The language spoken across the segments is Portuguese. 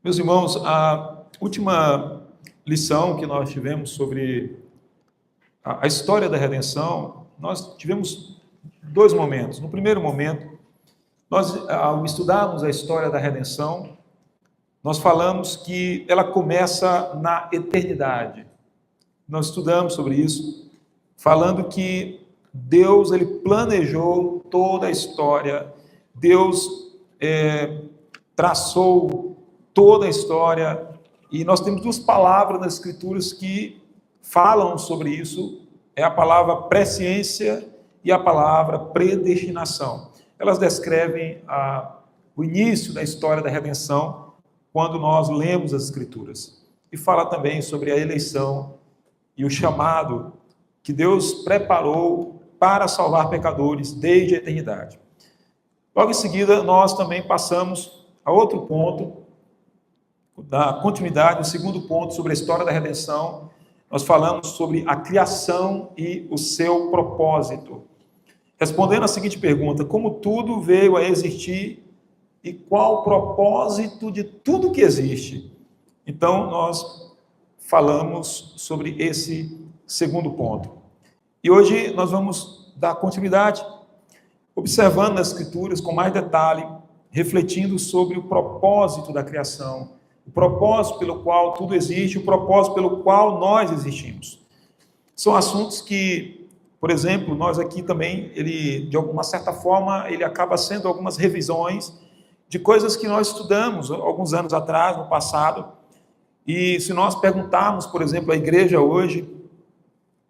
Meus irmãos, a última lição que nós tivemos sobre a história da redenção, nós tivemos dois momentos. No primeiro momento, nós, ao estudarmos a história da redenção, nós falamos que ela começa na eternidade. Nós estudamos sobre isso, falando que Deus ele planejou toda a história, Deus traçou toda a história, e nós temos duas palavras nas Escrituras que falam sobre isso, é a palavra presciência e a palavra predestinação. Elas descrevem o início da história da redenção, quando nós lemos as Escrituras. E fala também sobre a eleição e o chamado que Deus preparou para salvar pecadores desde a eternidade. Logo em seguida, nós também passamos a outro ponto, da continuidade, o segundo ponto sobre a história da redenção. Nós falamos sobre a criação e o seu propósito. Respondendo a seguinte pergunta: como tudo veio a existir e qual o propósito de tudo que existe? Então, nós falamos sobre esse segundo ponto. E hoje nós vamos dar continuidade, observando nas Escrituras com mais detalhe, refletindo sobre o propósito da criação, o propósito pelo qual tudo existe, o propósito pelo qual nós existimos. São assuntos que, por exemplo, nós aqui também, de alguma certa forma, ele acaba sendo algumas revisões de coisas que nós estudamos alguns anos atrás, no passado. E se nós perguntarmos, por exemplo, à igreja hoje,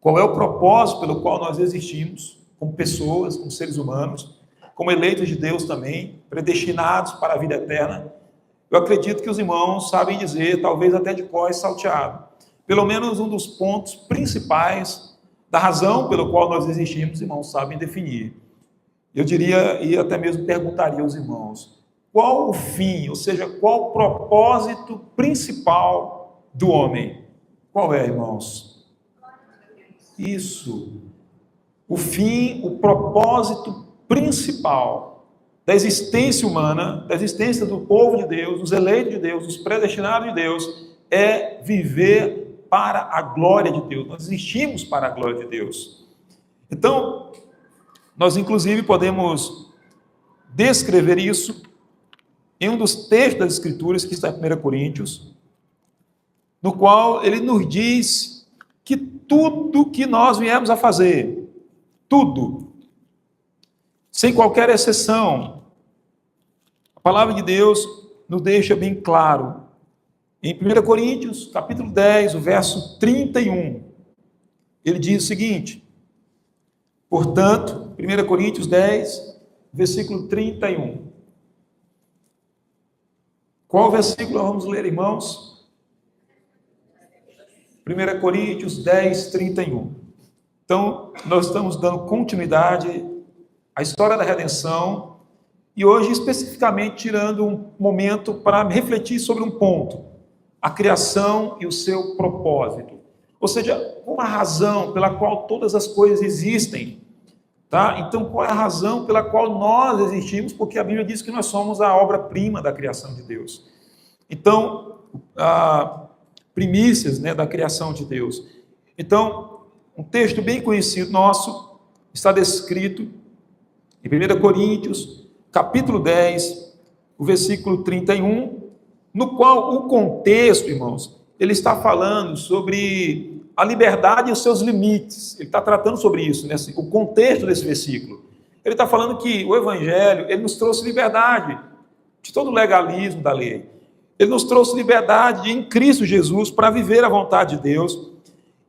qual é o propósito pelo qual nós existimos, como pessoas, como seres humanos, como eleitos de Deus também, predestinados para a vida eterna, eu acredito que os irmãos sabem dizer, talvez até de cor salteado, pelo menos um dos pontos principais da razão pelo qual nós existimos, os irmãos sabem definir. Eu diria, e até mesmo perguntaria aos irmãos, qual o fim, ou seja, qual o propósito principal do homem? Qual é, irmãos? Isso. O fim, o propósito principal da existência humana, da existência do povo de Deus, dos eleitos de Deus, dos predestinados de Deus, é viver para a glória de Deus. Nós existimos para a glória de Deus. Então, nós inclusive podemos descrever isso em um dos textos das Escrituras, que está em 1 Coríntios, no qual ele nos diz que tudo que nós viemos a fazer, tudo, sem qualquer exceção, a palavra de Deus nos deixa bem claro. Em 1 Coríntios, capítulo 10, o verso 31, ele diz o seguinte: portanto, 1 Coríntios 10, versículo 31. Qual versículo nós vamos ler, irmãos? 1 Coríntios 10, 31. Então, nós estamos dando continuidade à história da redenção, e hoje especificamente tirando um momento para refletir sobre um ponto, a criação e o seu propósito. Ou seja, qual a razão pela qual todas as coisas existem? Tá? Então, qual é a razão pela qual nós existimos? Porque a Bíblia diz que nós somos a obra-prima da criação de Deus. Então, primícias, né, da criação de Deus. Então, um texto bem conhecido nosso está descrito em 1 Coríntios, capítulo 10, o versículo 31, no qual o contexto, irmãos, ele está falando sobre a liberdade e os seus limites. Ele está tratando sobre isso, né? O contexto desse versículo. Ele está falando que o Evangelho, ele nos trouxe liberdade de todo o legalismo da lei. Ele nos trouxe liberdade em Cristo Jesus para viver a vontade de Deus.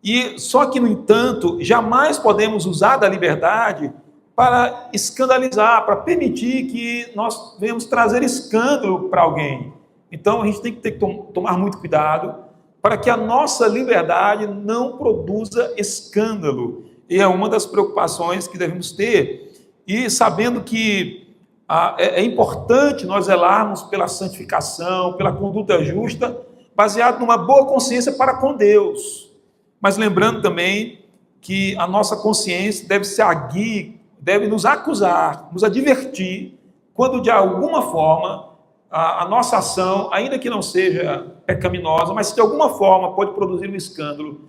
E só que, no entanto, jamais podemos usar da liberdade para escandalizar, para permitir que nós venhamos trazer escândalo para alguém. Então, a gente tem que tomar muito cuidado para que a nossa liberdade não produza escândalo. E é uma das preocupações que devemos ter. E sabendo que é importante nós zelarmos pela santificação, pela conduta justa, baseado numa boa consciência para com Deus. Mas lembrando também que a nossa consciência deve nos acusar, nos advertir, quando de alguma forma a nossa ação, ainda que não seja pecaminosa, mas de alguma forma pode produzir um escândalo,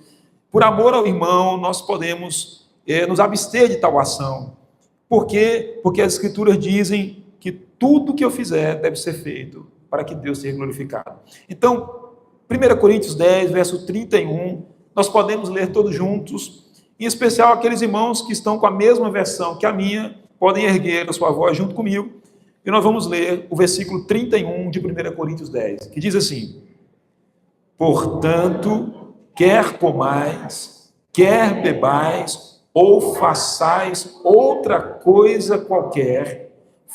por amor ao irmão, nós podemos nos abster de tal ação. Por quê? Porque as Escrituras dizem que tudo que eu fizer deve ser feito para que Deus seja glorificado. Então, 1 Coríntios 10, verso 31, nós podemos ler todos juntos, em especial aqueles irmãos que estão com a mesma versão que a minha, podem erguer a sua voz junto comigo, e nós vamos ler o versículo 31 de 1 Coríntios 10, que diz assim: portanto, quer comais, quer bebais, ou façais outra coisa qualquer,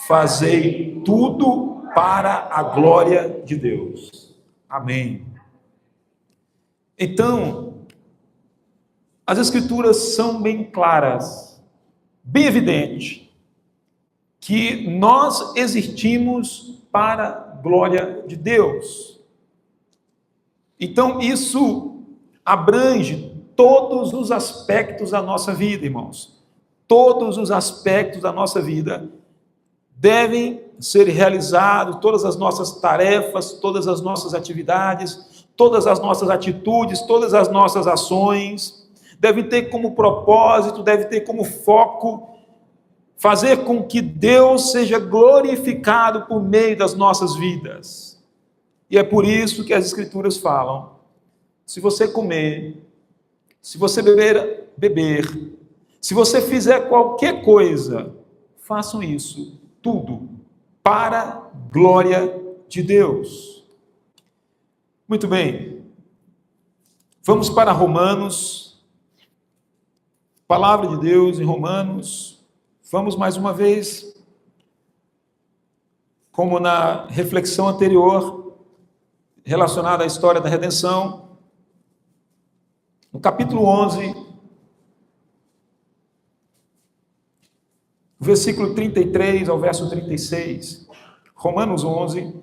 fazei tudo para a glória de Deus. Amém. Então, as Escrituras são bem claras, bem evidentes, que nós existimos para a glória de Deus. Então, isso abrange todos os aspectos da nossa vida, irmãos. Todos os aspectos da nossa vida devem ser realizados, todas as nossas tarefas, todas as nossas atividades, todas as nossas atitudes, todas as nossas ações, devem ter como propósito, devem ter como foco fazer com que Deus seja glorificado por meio das nossas vidas. E é por isso que as Escrituras falam: se você comer, se você beber, se você fizer qualquer coisa, façam isso, tudo, para a glória de Deus. Muito bem, vamos para Romanos, palavra de Deus em Romanos. Vamos mais uma vez, como na reflexão anterior, relacionada à história da redenção, no capítulo 11, versículo 33 ao verso 36, Romanos 11,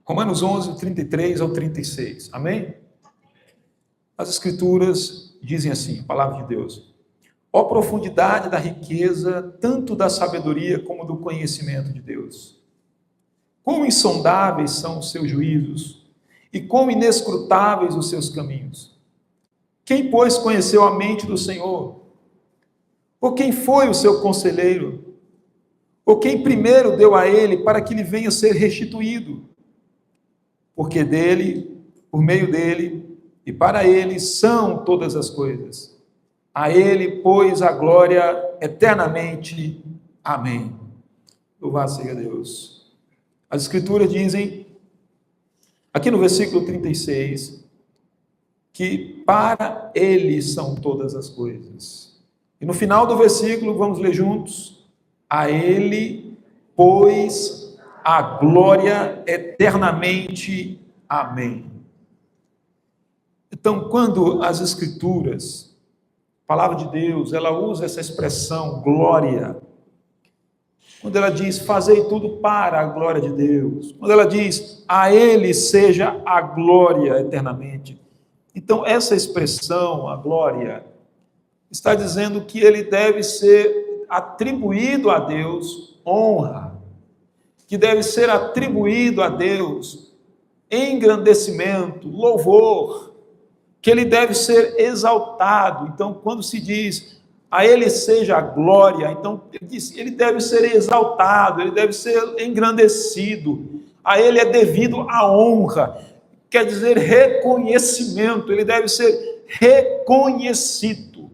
Romanos 11, 33 ao 36, amém? As Escrituras dizem assim, a palavra de Deus: ó profundidade da riqueza, tanto da sabedoria como do conhecimento de Deus. Quão insondáveis são os seus juízos, e quão inescrutáveis os seus caminhos. Quem, pois, conheceu a mente do Senhor? Ou quem foi o seu conselheiro? Ou quem primeiro deu a ele para que lhe venha ser restituído? Porque dele, por meio dele e para ele são todas as coisas. A ele, pois, a glória eternamente. Amém. Louvado seja Deus. As Escrituras dizem, aqui no versículo 36, que para ele são todas as coisas. E no final do versículo, vamos ler juntos: a ele, pois, a glória eternamente. Amém. Então, quando as Escrituras, a palavra de Deus, ela usa essa expressão glória, quando ela diz fazei tudo para a glória de Deus, quando ela diz a ele seja a glória eternamente, então essa expressão, a glória, está dizendo que ele deve ser atribuído a Deus honra, que deve ser atribuído a Deus engrandecimento, louvor, que ele deve ser exaltado. Então, quando se diz a ele seja a glória, então ele deve ser exaltado, ele deve ser engrandecido, a ele é devido a honra, quer dizer reconhecimento, ele deve ser reconhecido.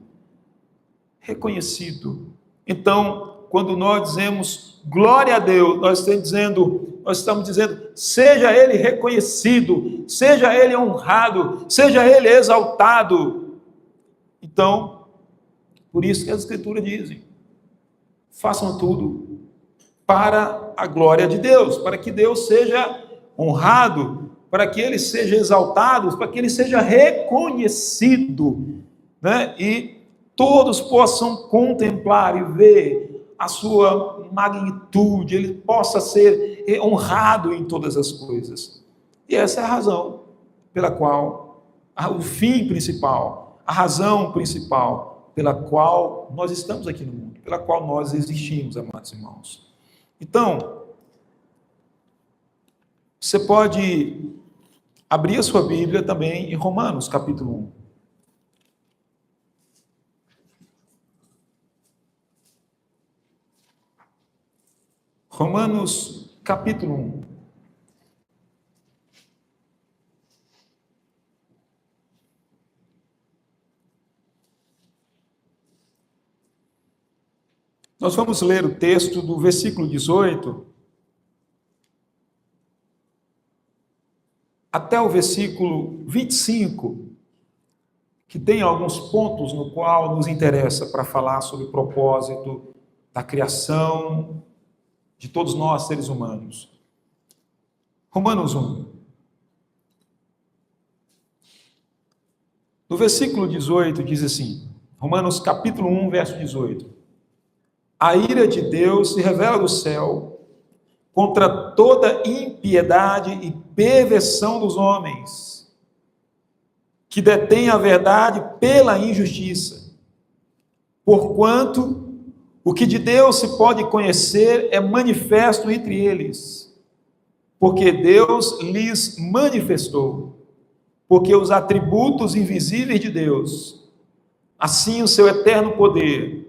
Então, quando nós dizemos glória a Deus, nós estamos dizendo, seja ele reconhecido, seja ele honrado, seja ele exaltado. Então, por isso que as Escrituras dizem, façam tudo para a glória de Deus, para que Deus seja honrado, para que ele seja exaltado, para que ele seja reconhecido, né? E todos possam contemplar e ver a sua magnitude, ele possa ser honrado em todas as coisas. E essa é a razão pela qual, o fim principal, a razão principal pela qual nós estamos aqui no mundo, pela qual nós existimos, amados irmãos. Então, você pode abrir a sua Bíblia também em Romanos, capítulo 1. Romanos, capítulo 1. Nós vamos ler o texto do versículo 18 até o versículo 25, que tem alguns pontos no qual nos interessa para falar sobre o propósito da criação de todos nós, seres humanos. Romanos 1. No versículo 18 diz assim, Romanos capítulo 1, verso 18. A ira de Deus se revela do céu contra toda impiedade e perversão dos homens, que detêm a verdade pela injustiça. Porquanto o que de Deus se pode conhecer é manifesto entre eles, porque Deus lhes manifestou, porque os atributos invisíveis de Deus, assim o seu eterno poder,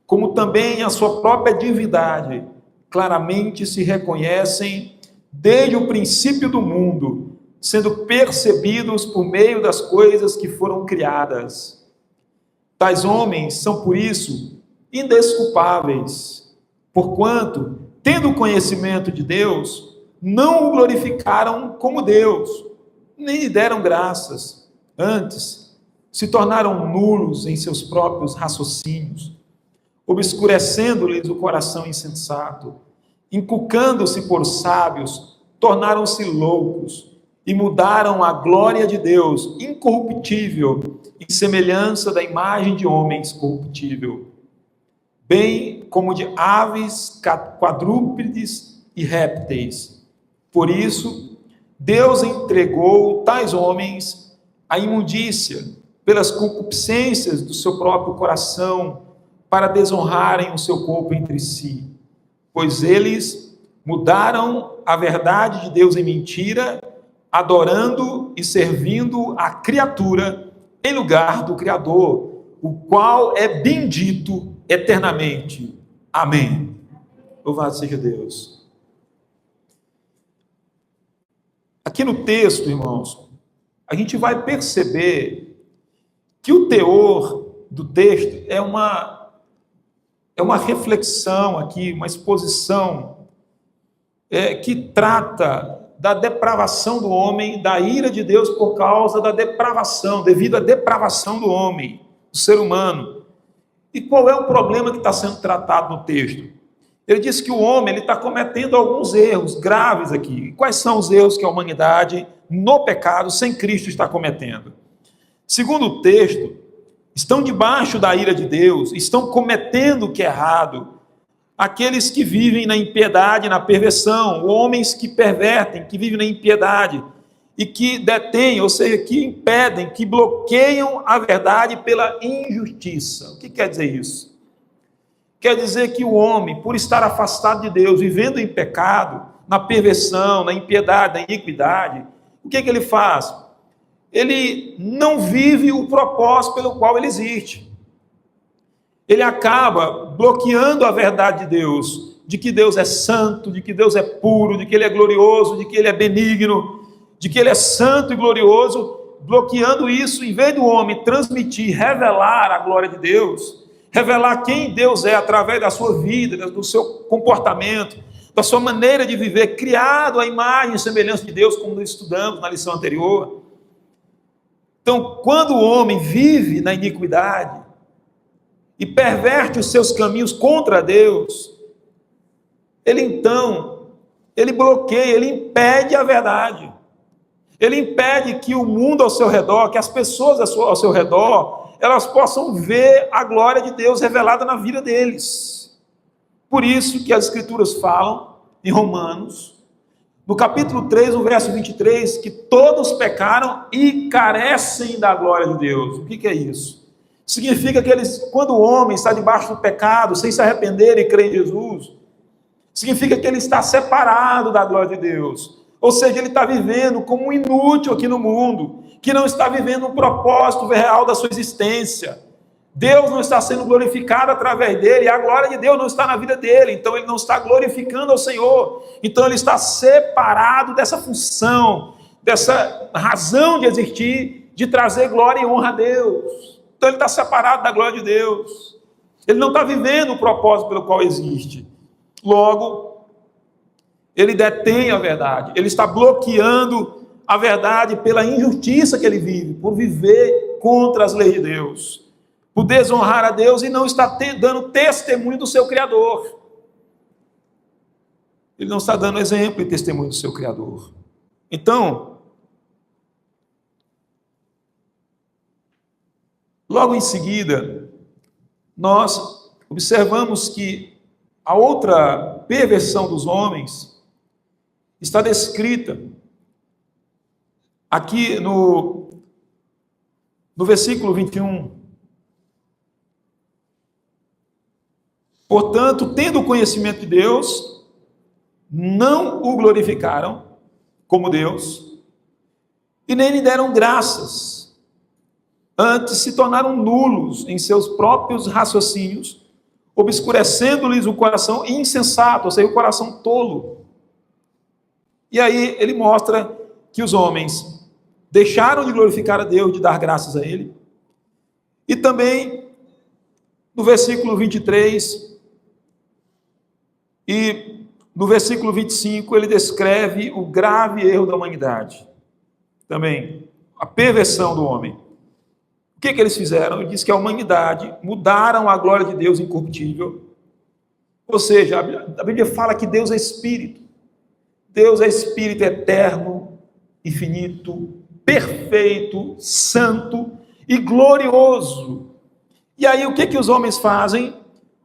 como também a sua própria divindade, claramente se reconhecem desde o princípio do mundo, sendo percebidos por meio das coisas que foram criadas. Tais homens são, por isso, indesculpáveis, porquanto, tendo conhecimento de Deus, não o glorificaram como Deus, nem lhe deram graças. Antes, se tornaram nulos em seus próprios raciocínios, obscurecendo-lhes o coração insensato, inculcando-se por sábios, tornaram-se loucos e mudaram a glória de Deus, incorruptível, em semelhança da imagem de homens corruptível, bem como de aves, quadrúpedes e répteis. Por isso, Deus entregou tais homens à imundícia, pelas concupiscências do seu próprio coração, para desonrarem o seu corpo entre si, pois eles mudaram a verdade de Deus em mentira, adorando e servindo a criatura em lugar do Criador, o qual é bendito eternamente. Amém. Louvado seja Deus. Aqui no texto, irmãos, a gente vai perceber que o teor do texto é uma reflexão aqui, uma exposição que trata da depravação do homem, da ira de Deus por causa da depravação, devido à depravação do homem, do ser humano. E qual é o problema que está sendo tratado no texto? Ele diz que o homem está cometendo alguns erros graves aqui. E quais são os erros que a humanidade, no pecado, sem Cristo, está cometendo? Segundo o texto, estão debaixo da ira de Deus, estão cometendo o que é errado, aqueles que vivem na impiedade, na perversão, homens que pervertem, que vivem na impiedade, e que detêm, ou seja, que impedem, que bloqueiam a verdade pela injustiça. O que quer dizer isso? Quer dizer que o homem, por estar afastado de Deus, vivendo em pecado, na perversão, na impiedade, na iniquidade, o que ele faz? Ele não vive o propósito pelo qual ele existe. Ele acaba bloqueando a verdade de Deus, de que Deus é santo, de que Deus é puro, de que Ele é glorioso, de que Ele é benigno, de que Ele é santo e glorioso, bloqueando isso, em vez do homem transmitir, revelar a glória de Deus, revelar quem Deus é através da sua vida, do seu comportamento, da sua maneira de viver, criado à imagem e semelhança de Deus, como nós estudamos na lição anterior. Então, quando o homem vive na iniquidade e perverte os seus caminhos contra Deus, ele bloqueia, ele impede a verdade. Ele impede que o mundo ao seu redor, que as pessoas ao seu redor, elas possam ver a glória de Deus revelada na vida deles. Por isso que as Escrituras falam, em Romanos, no capítulo 3, o verso 23, que todos pecaram e carecem da glória de Deus. O que é isso? Significa que quando o homem está debaixo do pecado, sem se arrepender e crer em Jesus, significa que ele está separado da glória de Deus. Ou seja, ele está vivendo como um inútil aqui no mundo, que não está vivendo um propósito real da sua existência. Deus não está sendo glorificado através dele, e a glória de Deus não está na vida dele, então ele não está glorificando ao Senhor. Então ele está separado dessa função, dessa razão de existir, de trazer glória e honra a Deus. Então ele está separado da glória de Deus. Ele não está vivendo o propósito pelo qual existe. Logo, ele detém a verdade, ele está bloqueando a verdade pela injustiça que ele vive, por viver contra as leis de Deus, por desonrar a Deus e não está dando testemunho do seu Criador. Ele não está dando exemplo e testemunho do seu Criador. Então, logo em seguida, nós observamos que a outra perversão dos homens está descrita aqui no versículo 21. Portanto, tendo o conhecimento de Deus, não o glorificaram como Deus e nem lhe deram graças. Antes se tornaram nulos em seus próprios raciocínios, obscurecendo-lhes o coração insensato, ou seja, o coração tolo. E aí ele mostra que os homens deixaram de glorificar a Deus, de dar graças a Ele. E também, no versículo 23 e no versículo 25, ele descreve o grave erro da humanidade. Também, a perversão do homem. O que eles fizeram? Ele diz que a humanidade mudaram a glória de Deus incorruptível. Ou seja, a Bíblia fala que Deus é Espírito. Deus é Espírito eterno, infinito, perfeito, santo e glorioso. E aí o que os homens fazem?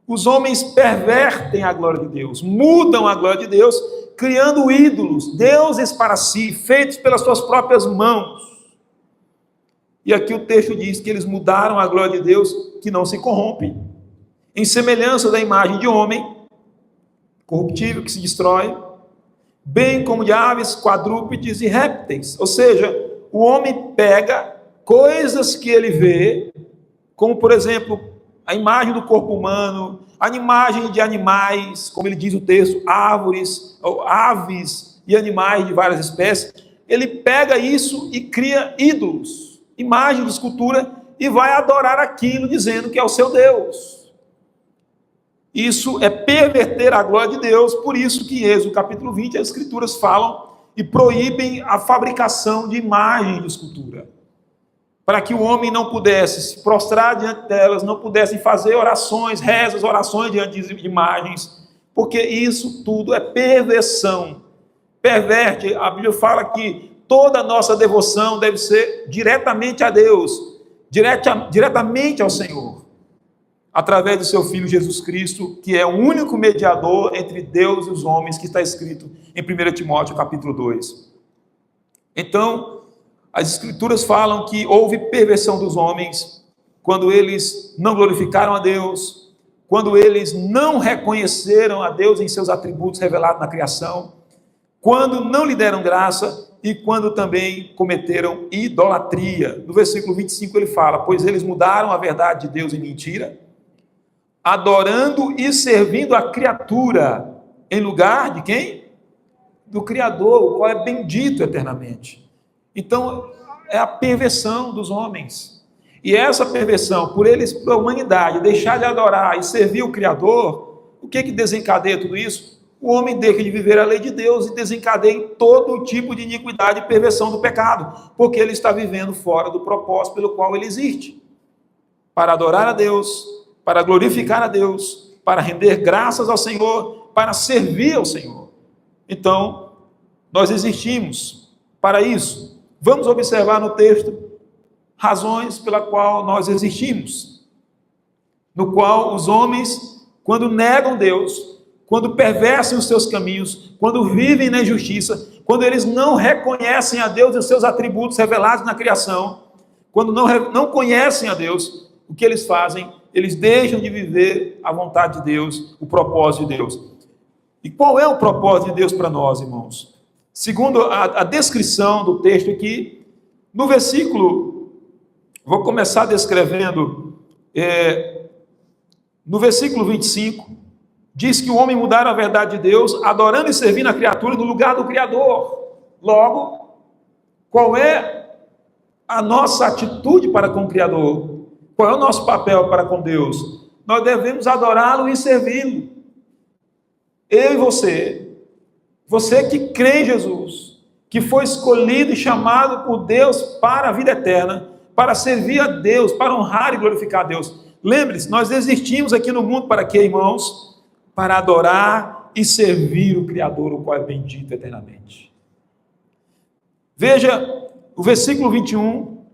Os homens pervertem a glória de Deus, mudam a glória de Deus, criando ídolos, deuses para si, feitos pelas suas próprias mãos. E aqui o texto diz que eles mudaram a glória de Deus, que não se corrompe, em semelhança da imagem de homem, corruptível, que se destrói, bem como de aves, quadrúpedes e répteis. Ou seja, o homem pega coisas que ele vê, como por exemplo, a imagem do corpo humano, a imagem de animais, como ele diz o texto, árvores, ou aves e animais de várias espécies. Ele pega isso e cria ídolos, imagem de escultura, e vai adorar aquilo, dizendo que é o seu Deus. Isso é perverter a glória de Deus, por isso que em Êxodo capítulo 20 as escrituras falam e proíbem a fabricação de imagem de escultura, para que o homem não pudesse se prostrar diante delas, não pudesse fazer orações, rezas, orações diante de imagens, porque isso tudo é perversão, perverte. A Bíblia fala que toda a nossa devoção deve ser diretamente a Deus, diretamente ao Senhor, através do seu Filho Jesus Cristo, que é o único mediador entre Deus e os homens, que está escrito em 1 Timóteo capítulo 2. Então, as Escrituras falam que houve perversão dos homens, quando eles não glorificaram a Deus, quando eles não reconheceram a Deus em seus atributos revelados na criação, quando não lhe deram graça e quando também cometeram idolatria. No versículo 25 ele fala: pois eles mudaram a verdade de Deus em mentira, adorando e servindo a criatura, em lugar de quem? Do Criador, o qual é bendito eternamente. Então, é a perversão dos homens. E essa perversão, por a humanidade deixar de adorar e servir o Criador, o que desencadeia tudo isso? O homem deixa de viver a lei de Deus e desencadeia em todo tipo de iniquidade e perversão do pecado, porque ele está vivendo fora do propósito pelo qual ele existe. Para adorar a Deus, para glorificar a Deus, para render graças ao Senhor, para servir ao Senhor. Então, nós existimos para isso. Vamos observar no texto razões pela qual nós existimos, no qual os homens, quando negam Deus, quando pervertem os seus caminhos, quando vivem na injustiça, quando eles não reconhecem a Deus e os seus atributos revelados na criação, quando não conhecem a Deus, o que eles fazem? Eles deixam de viver a vontade de Deus, o propósito de Deus. E qual é o propósito de Deus para nós, irmãos? Segundo a descrição do texto aqui, no versículo, vou começar descrevendo, no versículo 25, diz que o homem mudaram a verdade de Deus, adorando e servindo a criatura no lugar do Criador. Logo, qual é a nossa atitude para com o Criador? Qual é o nosso papel para com Deus? Nós devemos adorá-lo e servi-lo. Eu e você que crê em Jesus, que foi escolhido e chamado por Deus para a vida eterna, para servir a Deus, para honrar e glorificar a Deus. Lembre-se, nós existimos aqui no mundo para quê, irmãos? Para adorar e servir o Criador, o qual é bendito eternamente. Veja, o versículo 21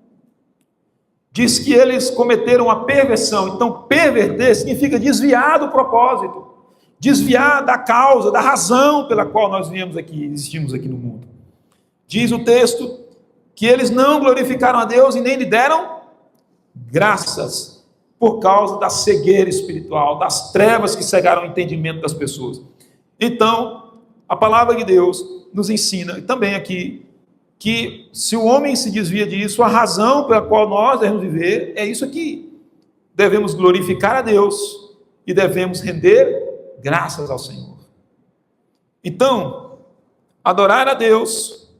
diz que eles cometeram a perversão. Então, perverter significa desviar do propósito, desviar da causa, da razão pela qual nós viemos aqui, existimos aqui no mundo. Diz o texto que eles não glorificaram a Deus e nem lhe deram graças, por causa da cegueira espiritual, das trevas que cegaram o entendimento das pessoas. Então, a palavra de Deus nos ensina, e também aqui, que se o homem se desvia disso, a razão pela qual nós devemos viver é isso aqui. Devemos glorificar a Deus e devemos render graças ao Senhor. Então, adorar a Deus,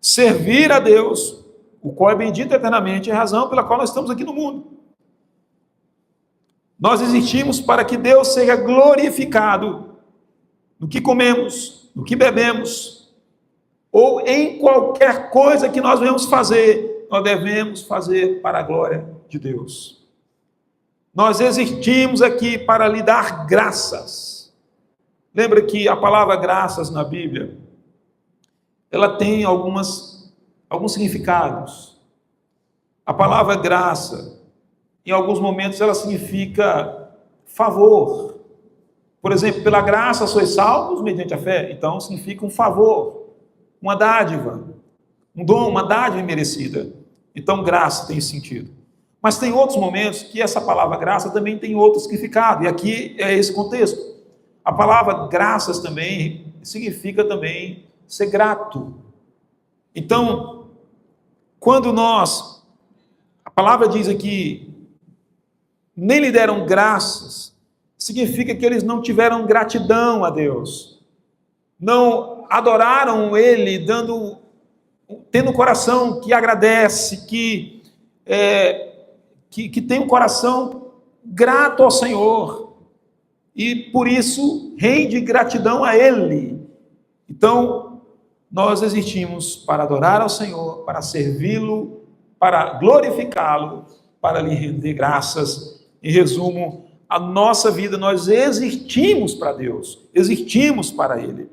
servir a Deus, o qual é bendito eternamente, é a razão pela qual nós estamos aqui no mundo. Nós existimos para que Deus seja glorificado no que comemos, no que bebemos, ou em qualquer coisa que nós venhamos fazer, nós devemos fazer para a glória de Deus. Nós existimos aqui para lhe dar graças. Lembra que a palavra graças na Bíblia, ela tem alguns significados. A palavra graça, em alguns momentos, ela significa favor. Por exemplo, pela graça sois salvos mediante a fé. Então, significa um favor, uma dádiva, um dom, uma dádiva imerecida. Então, graça tem esse sentido. Mas tem outros momentos que essa palavra graça também tem outro significado. E aqui é esse contexto. A palavra graças também significa também ser grato. Então, quando a palavra diz aqui, nem lhe deram graças, significa que eles não tiveram gratidão a Deus, não adoraram Ele, tendo um coração que agradece, que tem um coração grato ao Senhor, e por isso rende gratidão a Ele. Então, nós existimos para adorar ao Senhor, para servi-lo, para glorificá-lo, para lhe render graças. Em resumo, a nossa vida, nós existimos para Deus, existimos para Ele.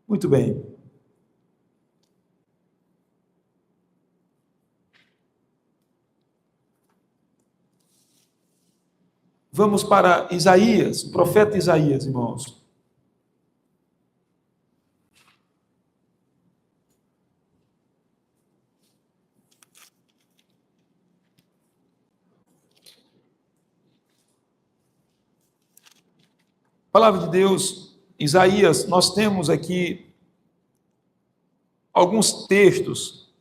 Muito bem. Vamos para Isaías, o profeta Isaías, irmãos. Palavra de Deus, Isaías, nós temos aqui alguns textos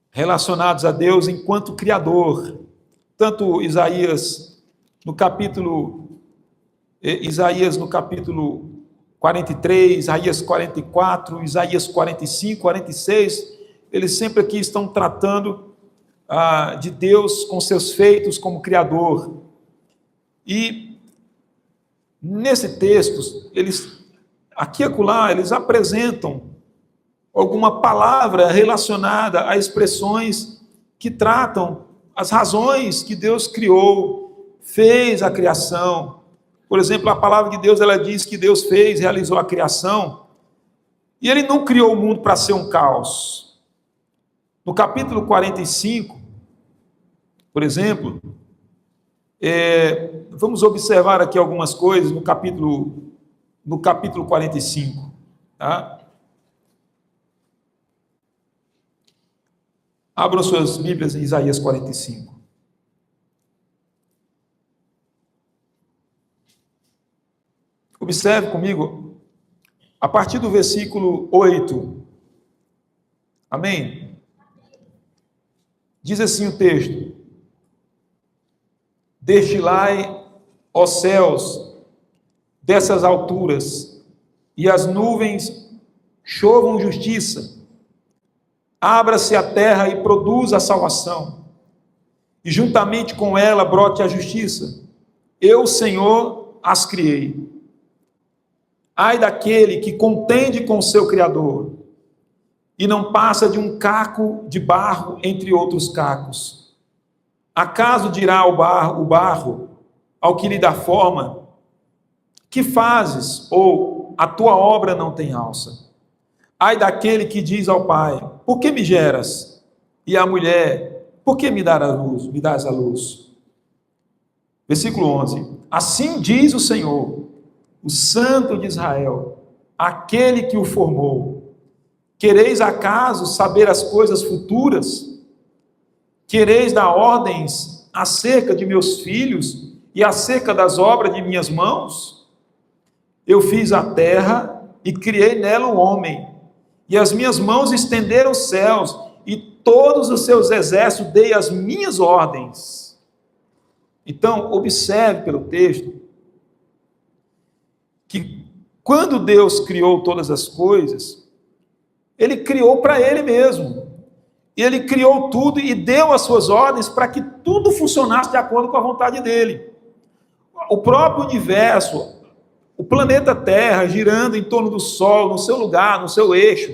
relacionados a Deus enquanto Criador. Tanto Isaías no capítulo 43, Isaías 44, Isaías 45, 46, eles sempre aqui estão tratando de Deus com seus feitos como Criador. E nesse texto, aqui e acolá, eles apresentam alguma palavra relacionada a expressões que tratam as razões que Deus criou, fez a criação. Por exemplo, a palavra de Deus, ela diz que Deus realizou a criação, e Ele não criou o mundo para ser um caos. No capítulo 45, por exemplo, vamos observar aqui algumas coisas no capítulo no capítulo 45, tá? Abram suas Bíblias em Isaías 45. Observe comigo, a partir do versículo 8. Amém? Diz assim o texto: Destilai, ó céus, dessas alturas, e as nuvens chovam justiça. Abra-se a terra e produza a salvação, e juntamente com ela brote a justiça. Eu, Senhor, as criei. Ai daquele que contende com o seu Criador, e não passa de um caco de barro entre outros cacos. Acaso dirá o barro ao que lhe dá forma: que fazes? Ou a tua obra não tem alça? Ai daquele que diz ao pai: por que me geras? E à mulher: por que me dás a luz? Versículo 11. Assim diz o Senhor, o Santo de Israel, aquele que o formou: quereis acaso saber as coisas futuras? Quereis dar ordens acerca de meus filhos e acerca das obras de minhas mãos? Eu fiz a terra e criei nela o homem, e as minhas mãos estenderam os céus, e todos os seus exércitos dei as minhas ordens. Então, observe pelo texto que quando Deus criou todas as coisas, Ele criou para Ele mesmo. E Ele criou tudo e deu as suas ordens para que tudo funcionasse de acordo com a vontade dEle. O próprio universo, o planeta Terra girando em torno do Sol, no seu lugar, no seu eixo,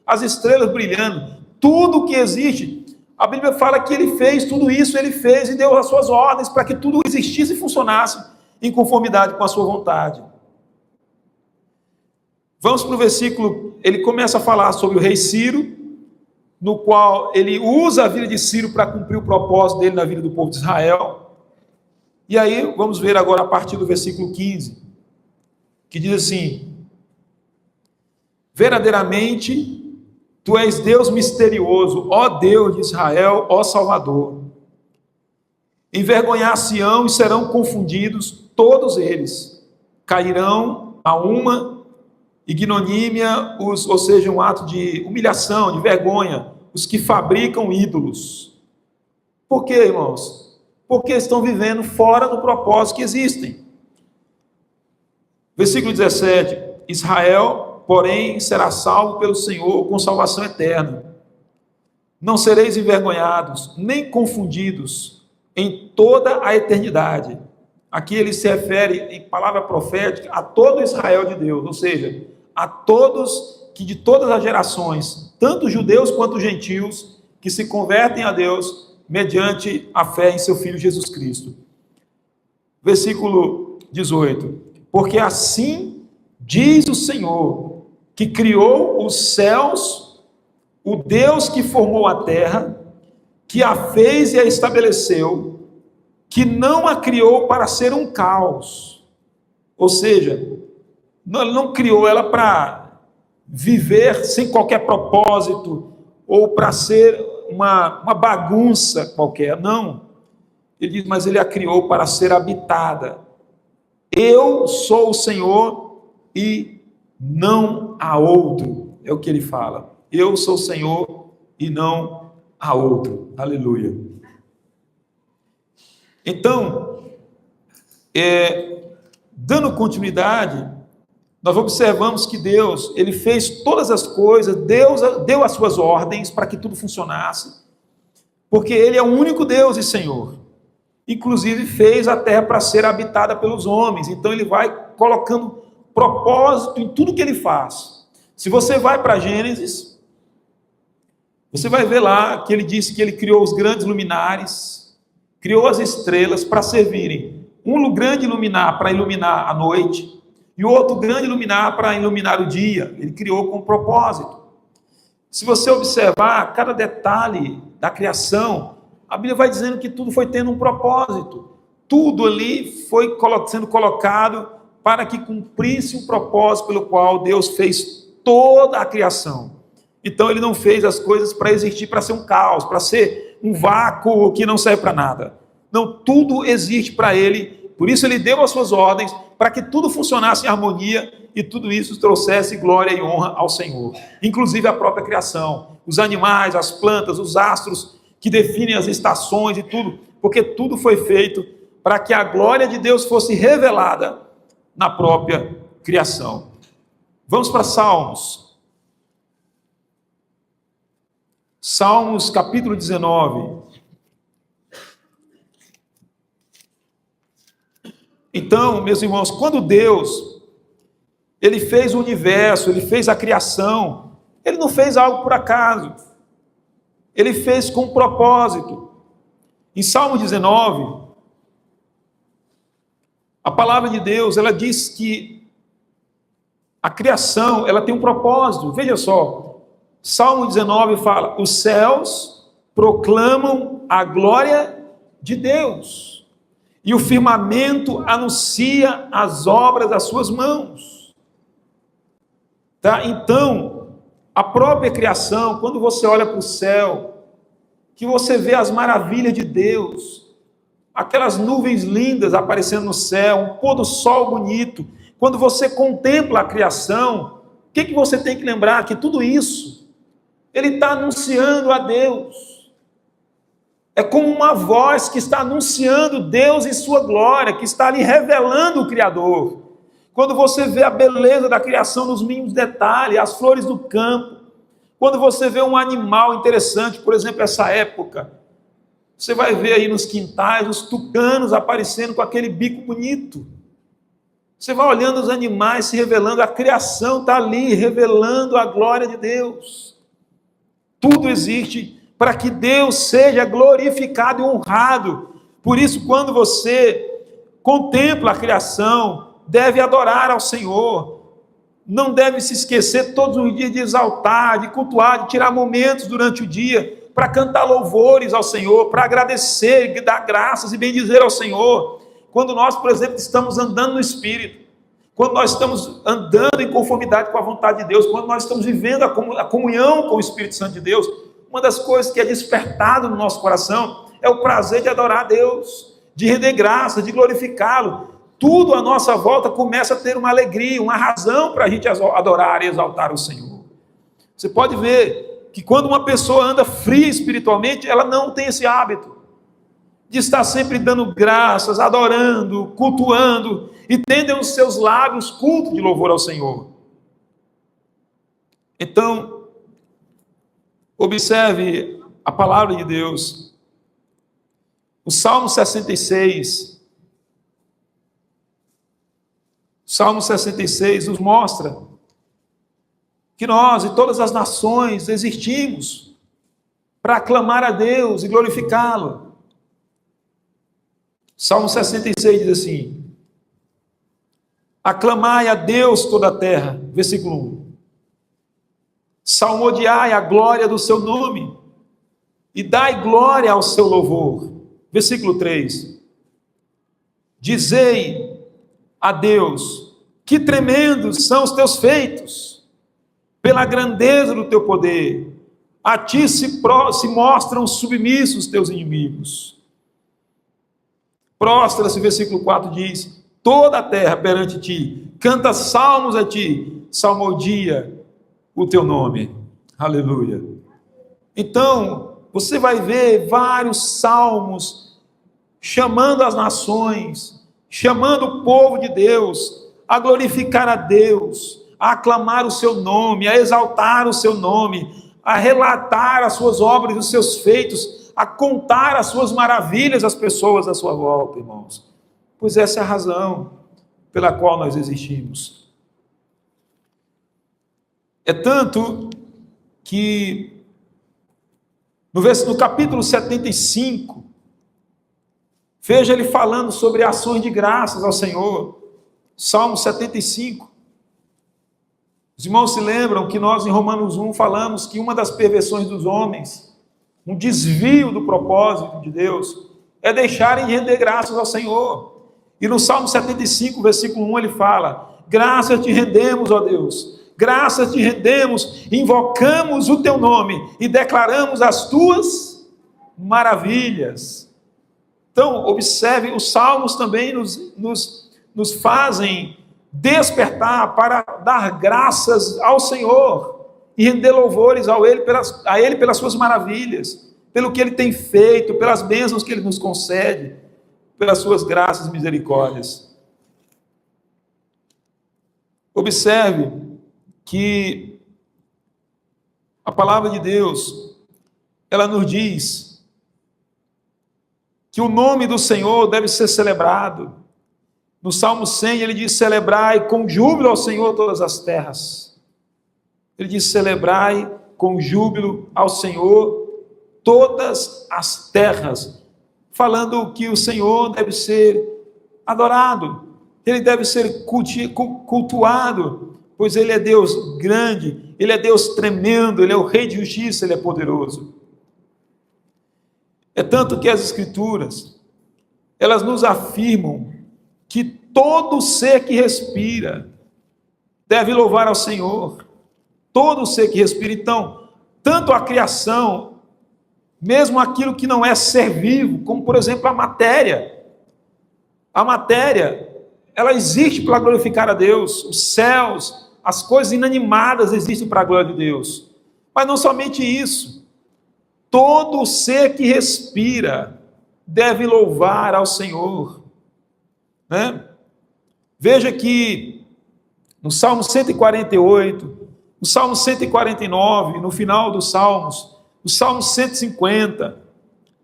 as estrelas brilhando, tudo que existe, a Bíblia fala que Ele fez tudo isso, Ele fez e deu as suas ordens para que tudo existisse e funcionasse em conformidade com a sua vontade. Vamos para o versículo, ele começa a falar sobre o rei Ciro, no qual ele usa a vida de Ciro para cumprir o propósito dele na vida do povo de Israel. E aí, vamos ver agora a partir do versículo 15, que diz assim: verdadeiramente, tu és Deus misterioso, ó Deus de Israel, ó Salvador. Envergonhar-se-ão e serão confundidos todos eles, cairão a uma ignomínia, ou seja, um ato de humilhação, de vergonha, os que fabricam ídolos. Por quê, irmãos? Porque estão vivendo fora do propósito que existem. Versículo 17: Israel, porém, será salvo pelo Senhor com salvação eterna. Não sereis envergonhados, nem confundidos em toda a eternidade. Aqui ele se refere, em palavra profética, a todo Israel de Deus, ou seja, a todos que de todas as gerações, tanto judeus quanto gentios, que se convertem a Deus mediante a fé em seu Filho Jesus Cristo. Versículo 18: porque assim diz o Senhor, que criou os céus, o Deus que formou a terra, que a fez e a estabeleceu, que não a criou para ser um caos. Ou seja, ele não criou ela para viver sem qualquer propósito, ou para ser uma bagunça qualquer, não. Ele diz, mas ele a criou para ser habitada. Eu sou o Senhor e não há outro, é o que ele fala. Eu sou o Senhor e não há outro. Aleluia. Então, dando continuidade, nós observamos que Deus, ele fez todas as coisas, Deus deu as suas ordens para que tudo funcionasse, porque ele é o único Deus e Senhor. Inclusive fez a terra para ser habitada pelos homens, então ele vai colocando propósito em tudo que ele faz. Se você vai para Gênesis, você vai ver lá que ele disse que ele criou os grandes luminares, criou as estrelas para servirem um grande luminar para iluminar a noite, e o outro grande luminar para iluminar o dia. Ele criou com propósito. Se você observar cada detalhe da criação, a Bíblia vai dizendo que tudo foi tendo um propósito. Tudo ali foi sendo colocado para que cumprisse o propósito pelo qual Deus fez toda a criação. Então ele não fez as coisas para existir, para ser um caos, para ser um vácuo que não serve para nada. Não, tudo existe para ele, por isso ele deu as suas ordens, para que tudo funcionasse em harmonia e tudo isso trouxesse glória e honra ao Senhor. Inclusive a própria criação, os animais, as plantas, os astros, que definem as estações e tudo, porque tudo foi feito para que a glória de Deus fosse revelada na própria criação. Vamos para Salmos. Salmos capítulo 19. Então, meus irmãos, quando Deus, ele fez o universo, ele fez a criação, ele não fez algo por acaso, ele fez com um propósito. Em Salmo 19, a palavra de Deus, ela diz que a criação, ela tem um propósito. Veja só, Salmo 19 fala: os céus proclamam a glória de Deus, e o firmamento anuncia as obras das suas mãos. Tá? Então, a própria criação, quando você olha para o céu, que você vê as maravilhas de Deus, aquelas nuvens lindas aparecendo no céu, um pôr do sol bonito, quando você contempla a criação, o que você tem que lembrar? Que tudo isso, ele está anunciando a Deus. É como uma voz que está anunciando Deus e sua glória, que está ali revelando o Criador. Quando você vê a beleza da criação nos mínimos detalhes, as flores do campo, quando você vê um animal interessante, por exemplo, essa época, você vai ver aí nos quintais os tucanos aparecendo com aquele bico bonito. Você vai olhando os animais se revelando, a criação está ali revelando a glória de Deus. Tudo existe para que Deus seja glorificado e honrado. Por isso, quando você contempla a criação, deve adorar ao Senhor. Não deve se esquecer todos os dias de exaltar, de cultuar, de tirar momentos durante o dia para cantar louvores ao Senhor, para agradecer, dar graças e bendizer ao Senhor. Quando nós, por exemplo, estamos andando no Espírito, quando nós estamos andando em conformidade com a vontade de Deus, quando nós estamos vivendo a comunhão com o Espírito Santo de Deus, uma das coisas que é despertado no nosso coração é o prazer de adorar a Deus, de render graça, de glorificá-lo. Tudo à nossa volta começa a ter uma alegria, uma razão para a gente adorar e exaltar o Senhor. Você pode ver que quando uma pessoa anda fria espiritualmente, ela não tem esse hábito de estar sempre dando graças, adorando, cultuando, e tendo nos seus lábios culto de louvor ao Senhor. Então, observe a palavra de Deus. O Salmo 66, Salmo 66 nos mostra que nós e todas as nações existimos para aclamar a Deus e glorificá-lo. Salmo 66 diz assim: aclamai a Deus toda a terra, versículo 1. Salmodiai a glória do seu nome e dai glória ao seu louvor. Versículo 3. Dizei a Deus, que tremendos são os teus feitos, pela grandeza do teu poder, a ti se mostram submissos os teus inimigos. Prostra-se, versículo 4 diz: toda a terra perante ti, canta salmos a ti, salmodia o teu nome. Aleluia. Então, você vai ver vários salmos chamando as nações, chamando o povo de Deus a glorificar a Deus, a aclamar o seu nome, a exaltar o seu nome, a relatar as suas obras e os seus feitos, a contar as suas maravilhas às pessoas à sua volta, irmãos. Pois essa é a razão pela qual nós existimos. É tanto que no capítulo 75, veja ele falando sobre ações de graças ao Senhor. Salmo 75. Os irmãos se lembram que nós em Romanos 1 falamos que uma das perversões dos homens, um desvio do propósito de Deus, é deixarem de render graças ao Senhor. E no Salmo 75, versículo 1, ele fala: graças te rendemos, ó Deus, graças te rendemos, invocamos o teu nome e declaramos as tuas maravilhas. Então, observe, os salmos também nos fazem despertar para dar graças ao Senhor e render louvores a Ele pelas suas maravilhas, pelo que Ele tem feito, pelas bênçãos que Ele nos concede, pelas suas graças e misericórdias. Observe que a palavra de Deus, ela nos diz que o nome do Senhor deve ser celebrado. No Salmo 100, ele diz: celebrai com júbilo ao Senhor todas as terras. Ele diz: celebrai com júbilo ao Senhor todas as terras, falando que o Senhor deve ser adorado, ele deve ser cultuado, pois ele é Deus grande, ele é Deus tremendo, ele é o Rei de justiça, ele é poderoso. É tanto que as Escrituras, elas nos afirmam que todo ser que respira deve louvar ao Senhor. Todo ser que respira. Então, tanto a criação, mesmo aquilo que não é ser vivo, como por exemplo a matéria. A matéria, ela existe para glorificar a Deus. Os céus, as coisas inanimadas existem para a glória de Deus. Mas não somente isso. Todo ser que respira deve louvar ao Senhor. Né? Veja que no Salmo 148, no Salmo 149, no final dos Salmos, no Salmo 150,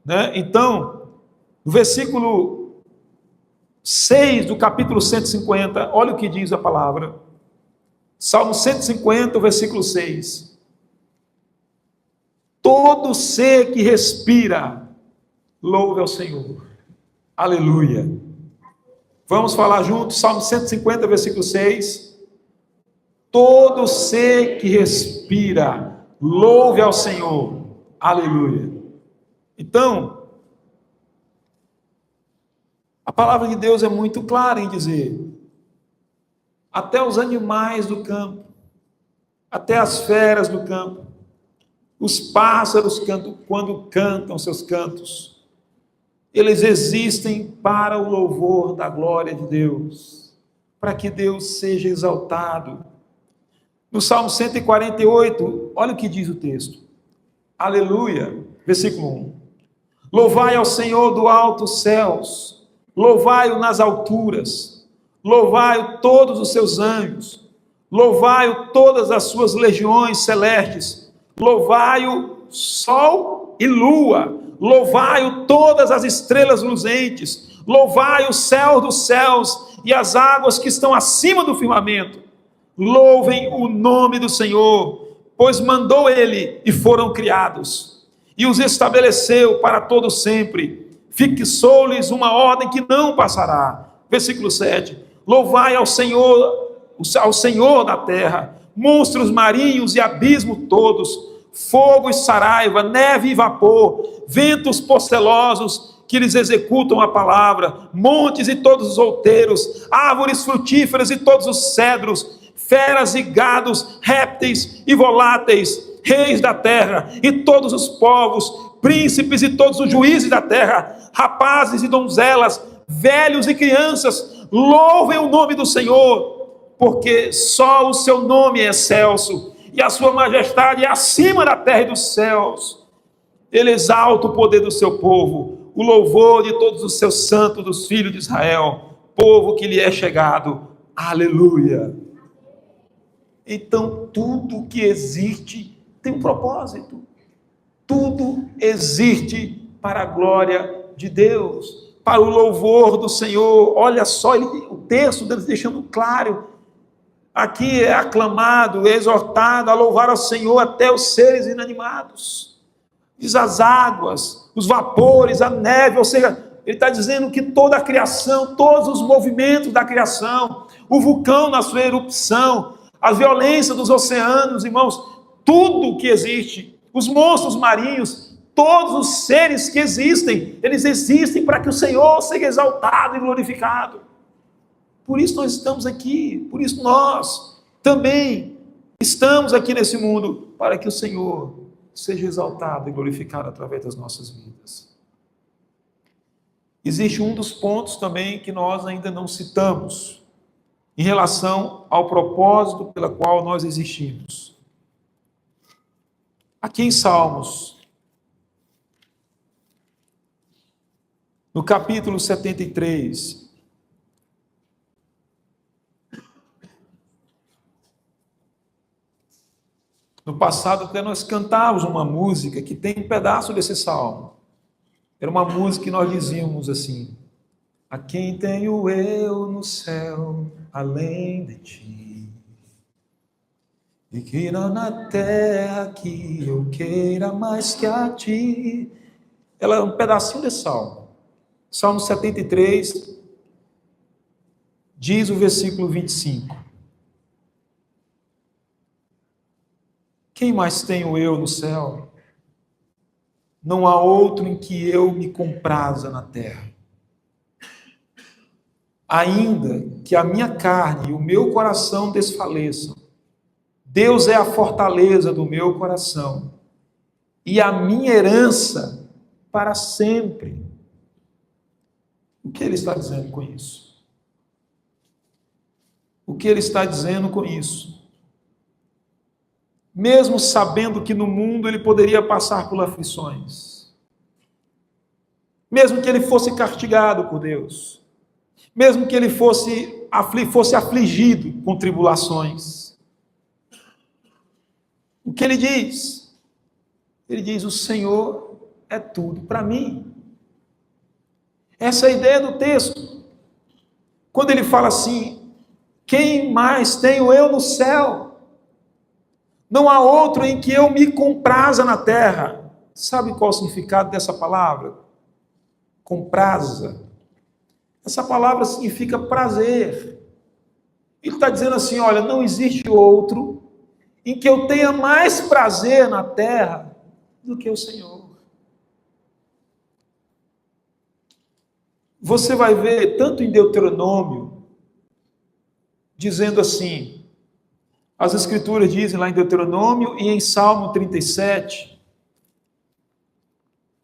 né? Então, no versículo 6 do capítulo 150, olha o que diz a palavra. Salmo 150, versículo 6. Todo ser que respira, louve ao Senhor. Aleluia. Vamos falar juntos, Salmo 150, versículo 6. Todo ser que respira, louve ao Senhor. Aleluia. Então, a palavra de Deus é muito clara em dizer: até os animais do campo, até as feras do campo, os pássaros quando cantam seus cantos, eles existem para o louvor da glória de Deus, para que Deus seja exaltado. No Salmo 148, olha o que diz o texto. Aleluia, versículo 1. Louvai ao Senhor do alto os céus, louvai-o nas alturas, louvai-o todos os seus anjos, louvai-o todas as suas legiões celestes, louvai-o sol e lua, louvai-o todas as estrelas luzentes, louvai o céu dos céus e as águas que estão acima do firmamento. Louvem o nome do Senhor, pois mandou ele e foram criados, e os estabeleceu para todo sempre. Fixou-lhes uma ordem que não passará. Versículo 7. Louvai ao Senhor da terra, monstros marinhos e abismo todos, fogo e saraiva, neve e vapor, ventos postelosos que lhes executam a palavra, montes e todos os outeiros, árvores frutíferas e todos os cedros, feras e gados, répteis e voláteis, reis da terra e todos os povos, príncipes e todos os juízes da terra, rapazes e donzelas, velhos e crianças, louvem o nome do Senhor, porque só o seu nome é excelso, e a sua majestade é acima da terra e dos céus. Ele exalta o poder do seu povo, o louvor de todos os seus santos, dos filhos de Israel, povo que lhe é chegado. Aleluia. Então, tudo que existe tem um propósito. Tudo existe para a glória de Deus, para o louvor do Senhor. Olha só, o texto deixando claro. Aqui é aclamado, é exortado a louvar ao Senhor até os seres inanimados. Diz as águas, os vapores, a neve, ou seja, ele está dizendo que toda a criação, todos os movimentos da criação, o vulcão na sua erupção, a violência dos oceanos, irmãos, tudo que existe, os monstros marinhos, Todos os seres que existem, eles existem para que o Senhor seja exaltado e glorificado. Por isso nós estamos aqui, por isso nós também estamos aqui nesse mundo, para que o Senhor seja exaltado e glorificado através das nossas vidas. Existe um dos pontos também que nós ainda não citamos, em relação ao propósito pelo qual nós existimos. Aqui em Salmos, no capítulo 73, no passado até nós cantávamos uma música que tem um pedaço desse salmo. Era uma música que nós dizíamos assim: a quem tenho eu no céu, além de ti, e que não na terra que eu queira mais que a ti. Ela é um pedacinho desse salmo. Salmo 73, diz o versículo 25. Quem mais tenho eu no céu? Não há outro em que eu me compraza na terra. Ainda que a minha carne e o meu coração desfaleçam, Deus é a fortaleza do meu coração e a minha herança para sempre. O que ele está dizendo com isso? O que ele está dizendo com isso? Mesmo sabendo que no mundo ele poderia passar por aflições, mesmo que ele fosse castigado por Deus, mesmo que ele fosse afligido com tribulações, o que ele diz? Ele diz: o Senhor é tudo para mim. Essa é a ideia do texto. Quando ele fala assim: quem mais tenho eu no céu? Não há outro em que eu me compraza na terra. Sabe qual é o significado dessa palavra? Compraza. Essa palavra significa prazer. Ele está dizendo assim: olha, não existe outro em que eu tenha mais prazer na terra do que o Senhor. Você vai ver tanto em Deuteronômio, dizendo assim, as Escrituras dizem lá em Deuteronômio e em Salmo 37,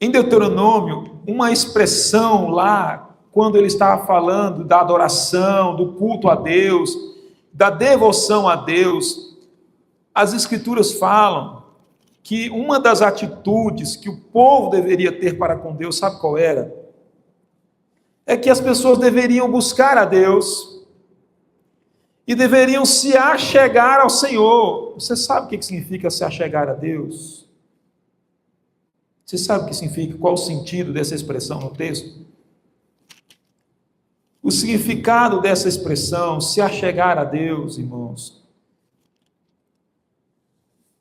em Deuteronômio, uma expressão lá, quando ele estava falando da adoração, do culto a Deus, da devoção a Deus, as Escrituras falam que uma das atitudes que o povo deveria ter para com Deus, sabe qual era? É que as pessoas deveriam buscar a Deus e deveriam se achegar ao Senhor. Você sabe o que significa se achegar a Deus? Você sabe o que significa? Qual o sentido dessa expressão no texto? O significado dessa expressão, se achegar a Deus, irmãos,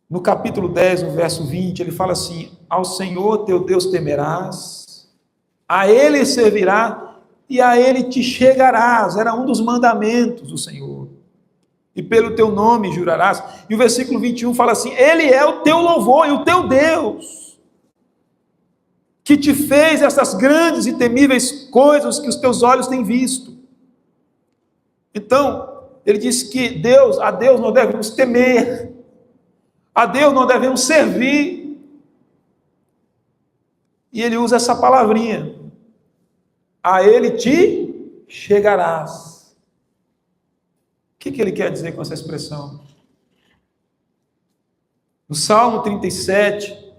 no capítulo 10, no verso 20, ele fala assim: ao Senhor teu Deus temerás, a Ele servirá e a Ele te chegarás. Era um dos mandamentos do Senhor. E pelo teu nome jurarás. E o versículo 21 fala assim: Ele é o teu louvor e o teu Deus, que te fez essas grandes e temíveis coisas que os teus olhos têm visto. Então, ele diz que a Deus nós devemos temer, a Deus nós devemos servir. E ele usa essa palavrinha: a Ele te chegarás. O que ele quer dizer com essa expressão? No Salmo 37,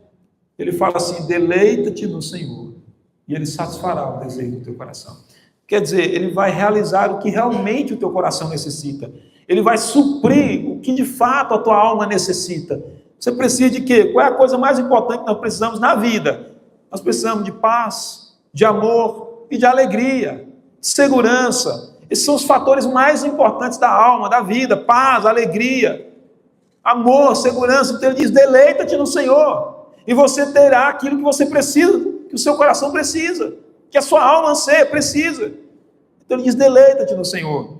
ele fala assim: deleita-te no Senhor, e Ele satisfará o desejo do teu coração. Quer dizer, Ele vai realizar o que realmente o teu coração necessita. Ele vai suprir o que de fato a tua alma necessita. Você precisa de quê? Qual é a coisa mais importante que nós precisamos na vida? Nós precisamos de paz, de amor e de alegria, de segurança. Esses são os fatores mais importantes da alma, da vida: paz, alegria, amor, segurança. Então ele diz: deleita-te no Senhor, e você terá aquilo que você precisa, que o seu coração precisa, que a sua alma anseia, precisa. Então ele diz: deleita-te no Senhor.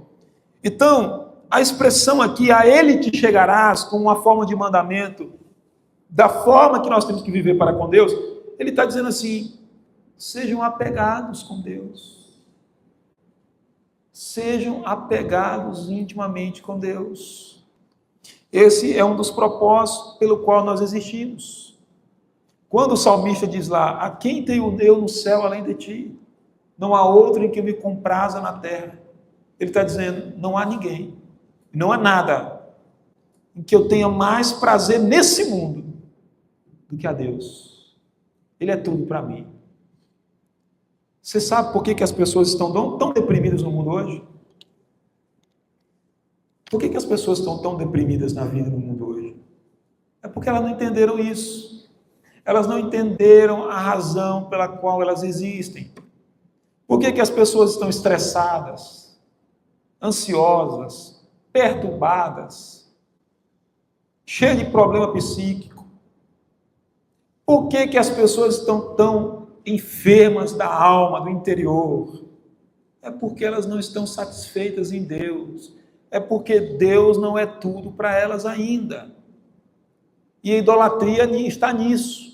Então, a expressão aqui, a Ele te chegarás, como uma forma de mandamento, da forma que nós temos que viver para com Deus, Ele está dizendo assim: sejam apegados com Deus. Sejam apegados intimamente com Deus. Esse é um dos propósitos pelo qual nós existimos. Quando o salmista diz lá: a quem tenho eu no céu além de ti? Não há outro em que me compraza na terra. Ele está dizendo: não há ninguém, não há nada em que eu tenha mais prazer nesse mundo do que a Deus. Ele é tudo para mim. Você sabe por que as pessoas estão tão deprimidas no mundo hoje? Por que as pessoas estão tão deprimidas na vida no mundo hoje? É porque elas não entenderam isso. Elas não entenderam a razão pela qual elas existem. Por que as pessoas estão estressadas, ansiosas, perturbadas, cheias de problema psíquico? Por que as pessoas estão tão enfermas da alma, do interior? É porque elas não estão satisfeitas em Deus. É porque Deus não é tudo para elas ainda. E a idolatria está nisso.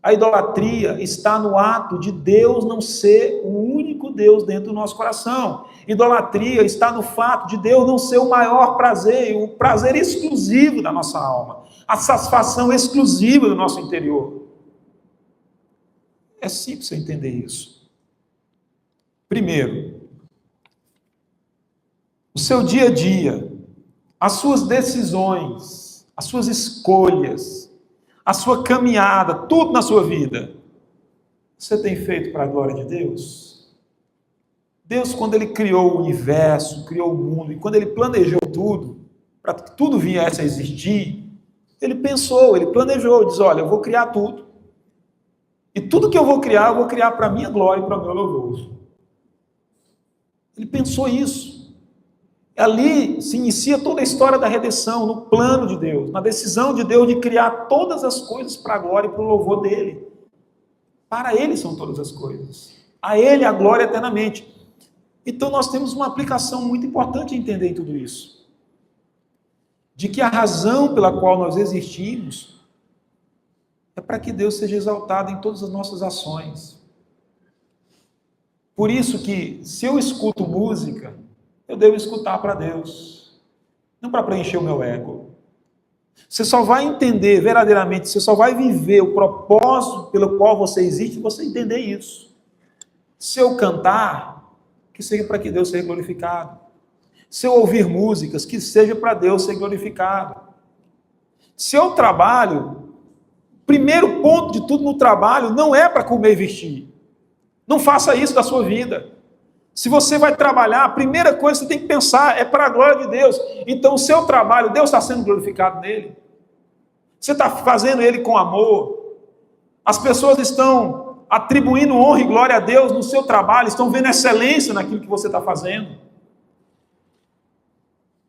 A idolatria está no ato de Deus não ser o único Deus dentro do nosso coração. Idolatria está no fato de Deus não ser o maior prazer, o prazer exclusivo da nossa alma, a satisfação exclusiva do nosso interior. É simples você entender isso. Primeiro, o seu dia a dia, as suas decisões, as suas escolhas, a sua caminhada, tudo na sua vida, você tem feito para a glória de Deus? Deus, quando Ele criou o universo, criou o mundo, e quando Ele planejou tudo, para que tudo viesse a existir, Ele pensou, Ele planejou, Ele diz: olha, eu vou criar tudo, e tudo que eu vou criar para a minha glória e para o meu louvor. Ele pensou isso. Ali se inicia toda a história da redenção, no plano de Deus, na decisão de Deus de criar todas as coisas para a glória e para o louvor dele. Para ele são todas as coisas. A ele a glória eternamente. Então nós temos uma aplicação muito importante em entender em tudo isso. De que a razão pela qual nós existimos é para que Deus seja exaltado em todas as nossas ações. Por isso que, se eu escuto música, eu devo escutar para Deus, não para preencher o meu ego. Você só vai entender verdadeiramente, você só vai viver o propósito pelo qual você existe, se você entender isso. Se eu cantar, que seja para que Deus seja glorificado. Se eu ouvir músicas, que seja para Deus ser glorificado. Se eu trabalho, primeiro ponto de tudo no trabalho não é para comer e vestir. Não faça isso da sua vida. Se você vai trabalhar, a primeira coisa que você tem que pensar é para a glória de Deus. Então, o seu trabalho, Deus está sendo glorificado nele. Você está fazendo ele com amor. As pessoas estão atribuindo honra e glória a Deus no seu trabalho, estão vendo excelência naquilo que você está fazendo.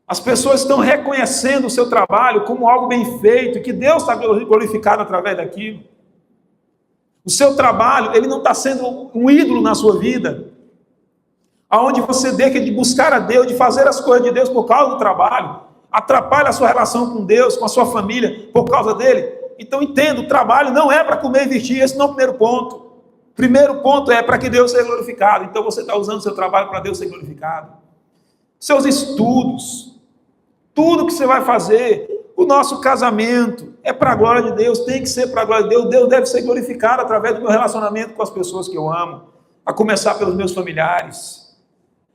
As pessoas estão reconhecendo o seu trabalho como algo bem feito, que Deus está glorificado através daquilo. O seu trabalho, ele não está sendo um ídolo na sua vida, aonde você deixa de buscar a Deus, de fazer as coisas de Deus por causa do trabalho, atrapalha a sua relação com Deus, com a sua família, por causa dele. Então entenda, o trabalho não é para comer e vestir, esse não é o primeiro ponto. O primeiro ponto é para que Deus seja glorificado. Então você está usando o seu trabalho para Deus ser glorificado. Seus estudos, tudo que você vai fazer, o nosso casamento, é para a glória de Deus, tem que ser para a glória de Deus. Deus deve ser glorificado através do meu relacionamento com as pessoas que eu amo, a começar pelos meus familiares.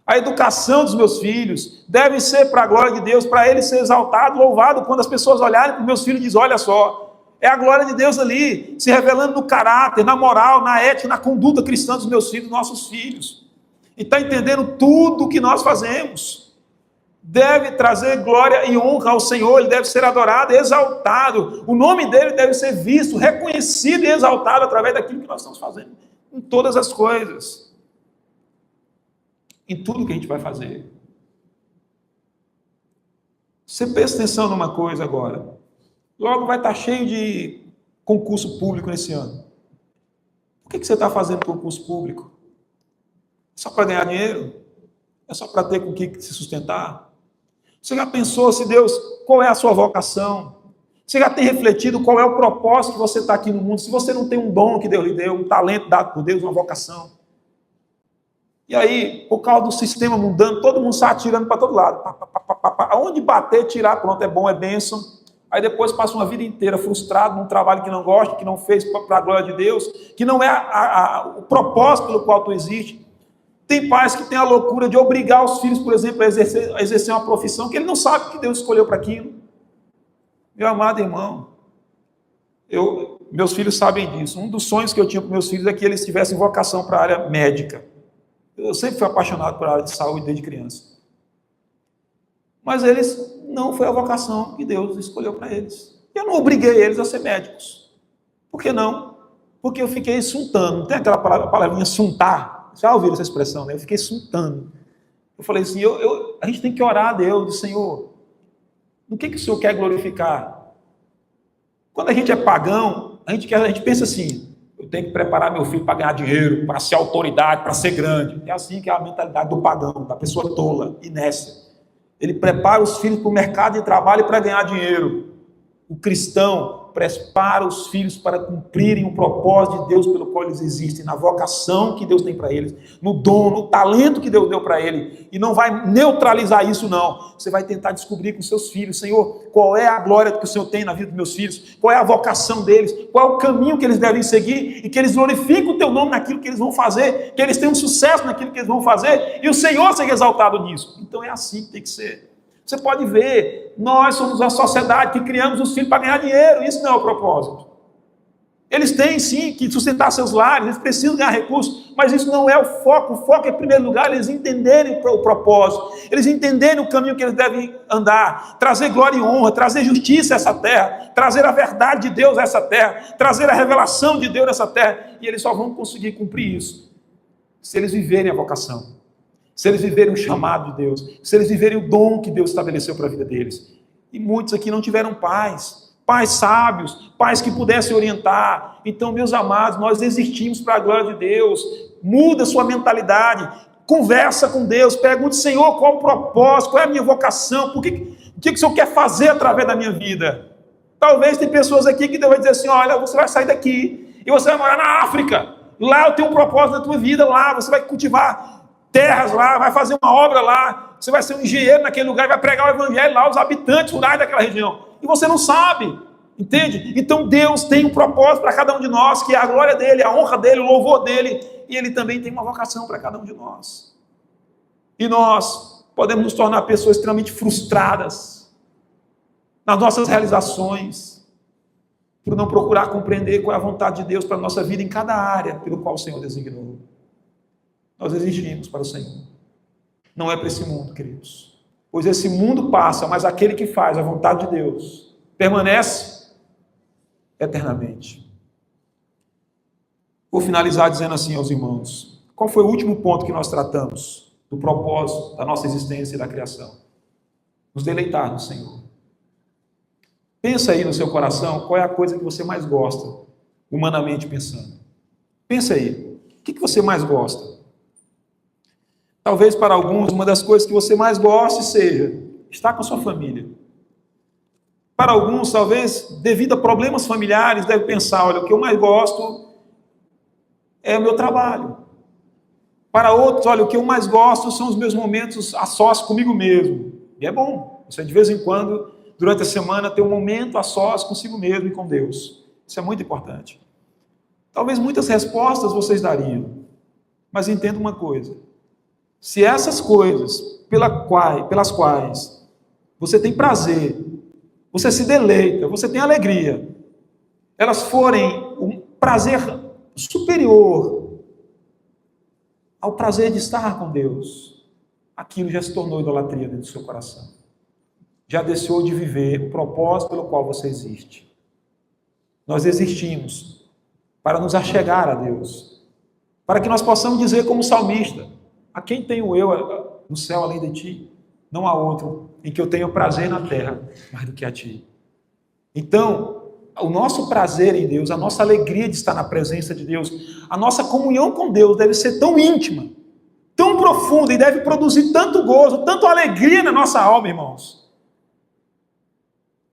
A educação dos meus filhos deve ser para a glória de Deus, para ele ser exaltado, louvado, quando as pessoas olharem para os meus filhos e dizem: olha só, é a glória de Deus ali, se revelando no caráter, na moral, na ética, na conduta cristã dos meus filhos, nossos filhos. E está entendendo tudo o que nós fazemos. Deve trazer glória e honra ao Senhor, ele deve ser adorado, exaltado. O nome dele deve ser visto, reconhecido e exaltado através daquilo que nós estamos fazendo, em todas as coisas. Em tudo que a gente vai fazer. Você presta atenção numa coisa agora. Logo vai estar cheio de concurso público nesse ano. Por que você está fazendo concurso público? É só para ganhar dinheiro? É só para ter com o que se sustentar? Você já pensou se Deus, qual é a sua vocação? Você já tem refletido qual é o propósito que você está aqui no mundo? Se você não tem um dom que Deus lhe deu, um talento dado por Deus, uma vocação. E aí, por causa do sistema mundano, todo mundo está atirando para todo lado. Aonde bater, tirar, pronto, é bom, é bênção. Aí depois passa uma vida inteira frustrado num trabalho que não gosta, que não fez para a glória de Deus, que não é o propósito pelo qual tu existe. Tem pais que têm a loucura de obrigar os filhos, por exemplo, a exercer uma profissão que ele não sabe que Deus escolheu para aquilo. Meu amado irmão, meus filhos sabem disso. Um dos sonhos que eu tinha para meus filhos é que eles tivessem vocação para a área médica. Eu sempre fui apaixonado por área de saúde desde criança. Mas eles não foi a vocação que Deus escolheu para eles. Eu não obriguei eles a ser médicos. Por que não? Porque eu fiquei suntando. Não tem aquela palavrinha suntar? Já ouviram essa expressão, né? Eu fiquei suntando. Eu falei assim, a gente tem que orar a Deus, de Senhor, no que o Senhor quer glorificar? Quando a gente é pagão, a gente pensa assim, eu tenho que preparar meu filho para ganhar dinheiro, para ser autoridade, para ser grande. É assim que é a mentalidade do pagão, da pessoa tola, inércia. Ele prepara os filhos para o mercado de trabalho para ganhar dinheiro. O cristão prepara os filhos para cumprirem o propósito de Deus pelo qual eles existem, na vocação que Deus tem para eles, no dom, no talento que Deus deu para ele. E não vai neutralizar isso, não. Você vai tentar descobrir com seus filhos, Senhor, qual é a glória que o Senhor tem na vida dos meus filhos, qual é a vocação deles, qual é o caminho que eles devem seguir, e que eles glorifiquem o teu nome naquilo que eles vão fazer, que eles tenham sucesso naquilo que eles vão fazer, e o Senhor seja exaltado nisso. Então é assim que tem que ser. Você pode ver, nós somos uma sociedade que criamos os filhos para ganhar dinheiro, isso não é o propósito. Eles têm sim que sustentar seus lares, eles precisam ganhar recursos, mas isso não é o foco é, em primeiro lugar, eles entenderem o propósito, eles entenderem o caminho que eles devem andar, trazer glória e honra, trazer justiça a essa terra, trazer a verdade de Deus a essa terra, trazer a revelação de Deus nessa terra, e eles só vão conseguir cumprir isso se eles viverem a vocação. Se eles viverem o chamado de Deus, se eles viverem o dom que Deus estabeleceu para a vida deles. E muitos aqui não tiveram pais sábios, pais que pudessem orientar. Então, meus amados, nós existimos para a glória de Deus. Muda sua mentalidade, conversa com Deus, pergunte, Senhor, qual o propósito, qual é a minha vocação, o que o Senhor quer fazer através da minha vida? Talvez tem pessoas aqui que Deus vai dizer assim, olha, você vai sair daqui e você vai morar na África. Lá eu tenho um propósito na tua vida, lá você vai cultivar terras lá, vai fazer uma obra lá, você vai ser um engenheiro naquele lugar, vai pregar o evangelho lá, os habitantes rurais daquela região, e você não sabe, entende? Então Deus tem um propósito para cada um de nós, que é a glória dele, a honra dele, o louvor dele, e ele também tem uma vocação para cada um de nós. E nós podemos nos tornar pessoas extremamente frustradas nas nossas realizações, por não procurar compreender qual é a vontade de Deus para a nossa vida em cada área pelo qual o Senhor designou. Nós existimos para o Senhor. Não é para esse mundo, queridos. Pois esse mundo passa, mas aquele que faz a vontade de Deus permanece eternamente. Vou finalizar dizendo assim aos irmãos. Qual foi o último ponto que nós tratamos do propósito da nossa existência e da criação? Nos deleitar no Senhor. Pensa aí no seu coração qual é a coisa que você mais gosta, humanamente pensando. Pensa aí. O que você mais gosta? Talvez para alguns, uma das coisas que você mais goste seja estar com a sua família. Para alguns, talvez, devido a problemas familiares, deve pensar, olha, o que eu mais gosto é o meu trabalho. Para outros, olha, o que eu mais gosto são os meus momentos a sós comigo mesmo. E é bom, você de vez em quando, durante a semana, ter um momento a sós consigo mesmo e com Deus. Isso é muito importante. Talvez muitas respostas vocês dariam, mas entenda uma coisa. Se essas coisas pelas quais você tem prazer, você se deleita, você tem alegria, elas forem um prazer superior ao prazer de estar com Deus, aquilo já se tornou idolatria dentro do seu coração. Já deixou de viver o propósito pelo qual você existe. Nós existimos para nos achegar a Deus, para que nós possamos dizer como salmista, a quem tenho eu no céu além de ti? Não há outro em que eu tenho prazer na terra mais do que a ti. Então, o nosso prazer em Deus, a nossa alegria de estar na presença de Deus, a nossa comunhão com Deus deve ser tão íntima, tão profunda e deve produzir tanto gozo, tanto alegria na nossa alma, irmãos,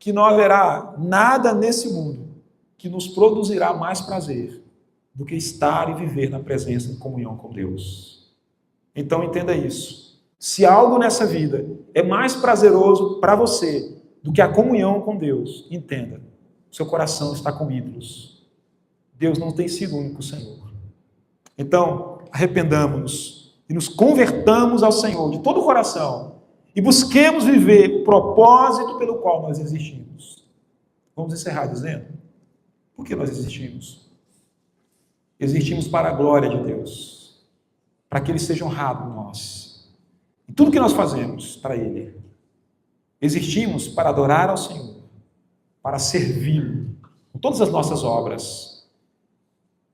que não haverá nada nesse mundo que nos produzirá mais prazer do que estar e viver na presença e comunhão com Deus. Então entenda isso. Se algo nessa vida é mais prazeroso para você do que a comunhão com Deus, entenda, seu coração está com ídolos. Deus não tem sido o único Senhor. Então, arrependamos-nos e nos convertamos ao Senhor de todo o coração e busquemos viver o propósito pelo qual nós existimos. Vamos encerrar dizendo: por que nós existimos? Existimos para a glória de Deus, para que Ele seja honrado em nós. E tudo que nós fazemos para Ele. Existimos para adorar ao Senhor, para servi-lo com todas as nossas obras.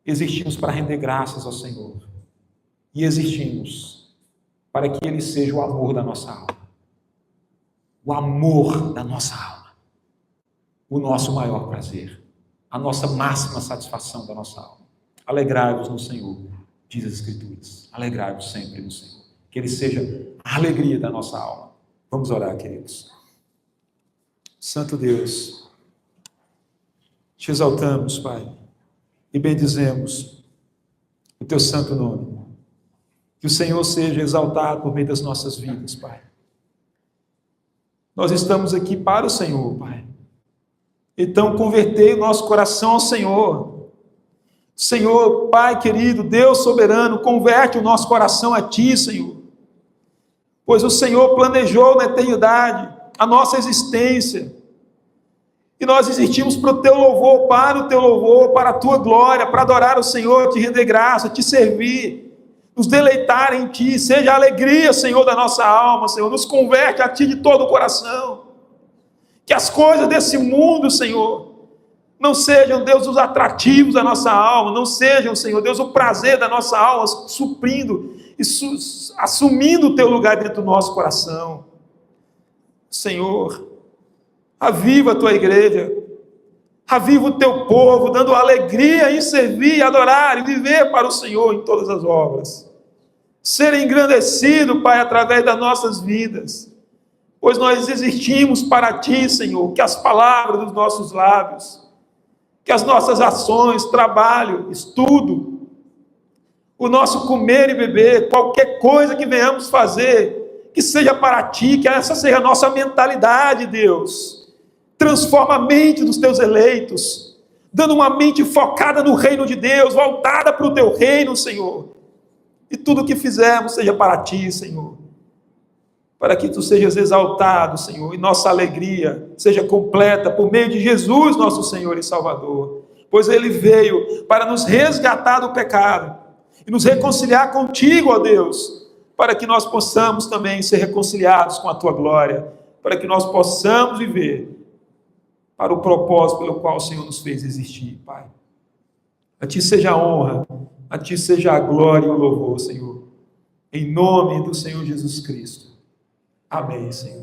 Existimos para render graças ao Senhor. E existimos para que Ele seja o amor da nossa alma. O amor da nossa alma. O nosso maior prazer. A nossa máxima satisfação da nossa alma. Alegrai-vos no Senhor, diz as Escrituras. Alegrai-vos sempre no Senhor. Que Ele seja a alegria da nossa alma. Vamos orar, queridos. Santo Deus, te exaltamos, Pai, e bendizemos o Teu santo nome. Que o Senhor seja exaltado por meio das nossas vidas, Pai. Nós estamos aqui para o Senhor, Pai. Então, convertei o nosso coração ao Senhor. Senhor, Pai querido, Deus soberano, converte o nosso coração a Ti, Senhor. Pois o Senhor planejou na eternidade a nossa existência. E nós existimos para o Teu louvor, para o Teu louvor, para a Tua glória, para adorar o Senhor, Te render graça, Te servir, nos deleitar em Ti. Seja a alegria, Senhor, da nossa alma, Senhor. Nos converte a Ti de todo o coração. Que as coisas desse mundo, Senhor, não sejam, Deus, os atrativos da nossa alma, não sejam, Senhor, Deus, o prazer da nossa alma, suprindo e assumindo o Teu lugar dentro do nosso coração. Senhor, aviva a Tua igreja, aviva o Teu povo, dando alegria em servir, adorar e viver para o Senhor em todas as obras. Ser engrandecido, Pai, através das nossas vidas, pois nós existimos para Ti, Senhor, que as palavras dos nossos lábios, que as nossas ações, trabalho, estudo, o nosso comer e beber, qualquer coisa que venhamos fazer, que seja para Ti, que essa seja a nossa mentalidade, Deus. Transforma a mente dos Teus eleitos, dando uma mente focada no reino de Deus, voltada para o Teu reino, Senhor. E tudo o que fizermos seja para Ti, Senhor. Para que Tu sejas exaltado, Senhor, e nossa alegria seja completa por meio de Jesus, nosso Senhor e Salvador. Pois Ele veio para nos resgatar do pecado e nos reconciliar contigo, ó Deus, para que nós possamos também ser reconciliados com a Tua glória, para que nós possamos viver para o propósito pelo qual o Senhor nos fez existir, Pai. A Ti seja a honra, a Ti seja a glória e o louvor, Senhor. Em nome do Senhor Jesus Cristo. Amém, Senhor.